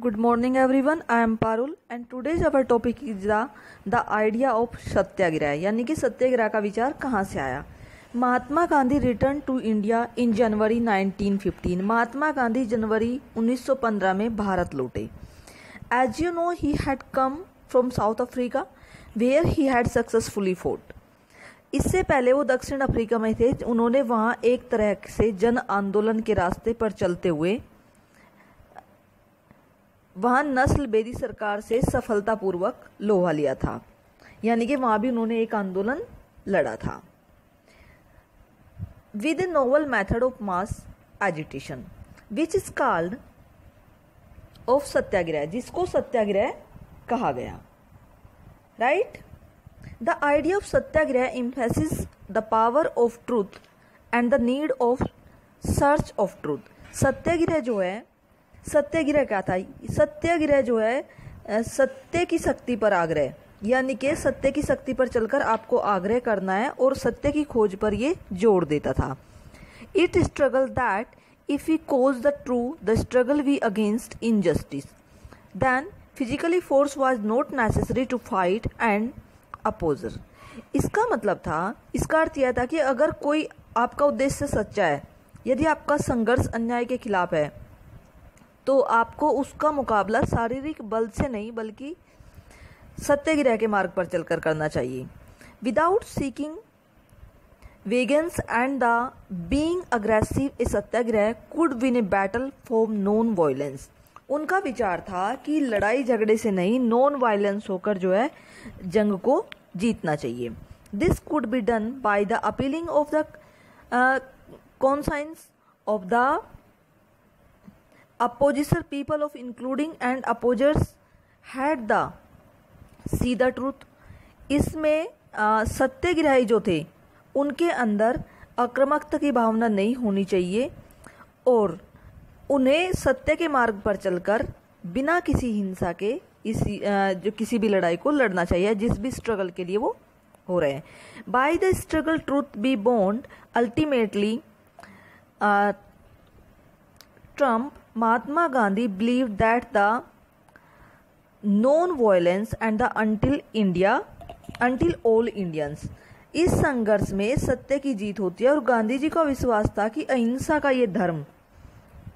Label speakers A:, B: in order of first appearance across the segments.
A: Good morning everyone, I am Parul and today's our topic is the idea of सत्याग्रह यानी कि सत्याग्रह का विचार कहाँ से आया। Mahatma Gandhi return to India in January 1915। Mahatma Gandhi जनवरी 1915 में भारत लौटे। As you know he had come from South Africa where he had successfully fought. इससे पहले वो दक्षिण अफ्रीका में थे। उन्होंने वहाँ एक तरह से जन आंदोलन के रास्ते पर चलते हुए वहाँ नस्लभेदी सरकार से सफलतापूर्वक लोहा लिया था, यानी कि वहाँ भी उन्होंने एक आंदोलन लड़ा था। With a novel method of mass agitation which is called of satyagraha, जिसको सत्याग्रह कहा गया। Right. The idea of satyagraha emphasis the power of truth and the need of search of truth. Satyagraha जो है, सत्याग्रह क्या था? सत्याग्रह जो है सत्य की शक्ति पर आग्रह, यानी कि सत्य की शक्ति पर चलकर आपको आग्रह करना है और सत्य की खोज पर ये जोर देता था। It struggle that if we cause the true the struggle we against injustice then physically force was not necessary to fight and opposer. इसका मतलब था, इसका अर्थ यह था कि अगर कोई आपका उद्देश्य सच्चा है, यदि आपका संघर्ष अन्याय के खिलाफ है, तो आपको उसका मुकाबला शारीरिक बल से नहीं बल्कि सत्याग्रह के मार्ग पर चलकर करना चाहिए। Without seeking vegans and the being aggressive A Satyagraha could win a battle for non violence. उनका विचार था कि लड़ाई झगड़े से नहीं, नॉन वायलेंस होकर जो है जंग को जीतना चाहिए। This could be done by the appealing of the conscience of the opposition people of including and opposers had the see the truth। इसमें सत्याग्रही जो थे उनके अंदर आक्रामकता की भावना नहीं होनी चाहिए और उन्हें सत्य के मार्ग पर चलकर बिना किसी हिंसा के जो किसी भी लड़ाई को लड़ना चाहिए, जिस भी स्ट्रगल के लिए वो हो रहे हैं। By the struggle truth be bond ultimately Trump Mahatma Gandhi believed that the non-violence and the until all Indians, इस संघर्ष में सत्य की जीत होती है और गांधी जी का विश्वास था कि अहिंसा का ये धर्म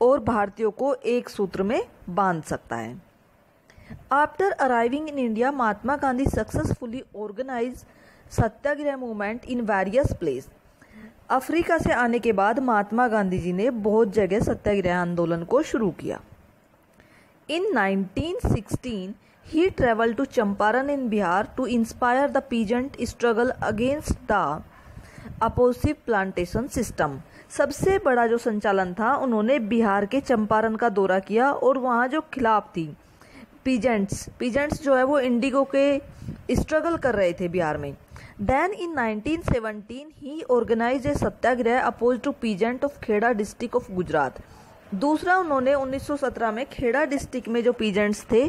A: और भारतीयों को एक सूत्र में बांध सकता है। After arriving in India Mahatma Gandhi successfully organise satyagraha movement in various place. Africa से आने के बाद महात्मा गांधी जी ने बहुत जगह सत्याग्रह आंदोलन को शुरू किया। In 1916 he travel to Champaran in Bihar to inspire the peasant struggle against the oppressive plantation system. सबसे बड़ा जो संचालन था, उन्होंने बिहार के चंपारण का दौरा किया और वहाँ जो खिलाफ थी पीजेंट्स जो है वो इंडिगो के स्ट्रगल कर रहे थे बिहार में। Then in 1917 he organized a satyagraha oppose to peasant of Kheda district of Gujarat. दूसरा उन्होंने 1917 में खेड़ा डिस्ट्रिक्ट में जो पीजेंट्स थे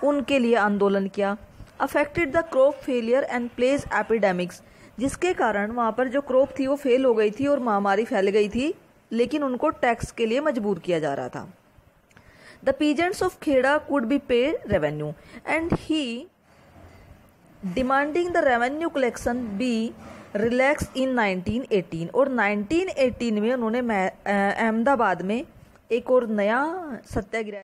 A: उनके लिए आंदोलन किया। Affected the crop failure and plague epidemics, जिसके कारण वहाँ पर जो क्रॉप थी वो फेल हो गई थी और महामारी फैल गई थी, लेकिन उनको टैक्स के लिए मजबूर किया जा रहा था। The peasants of Kheda could be pay revenue and he demanding the revenue collection be relax in 1918। और 1918 में उन्होंने अहमदाबाद में एक और नया सत्याग्रह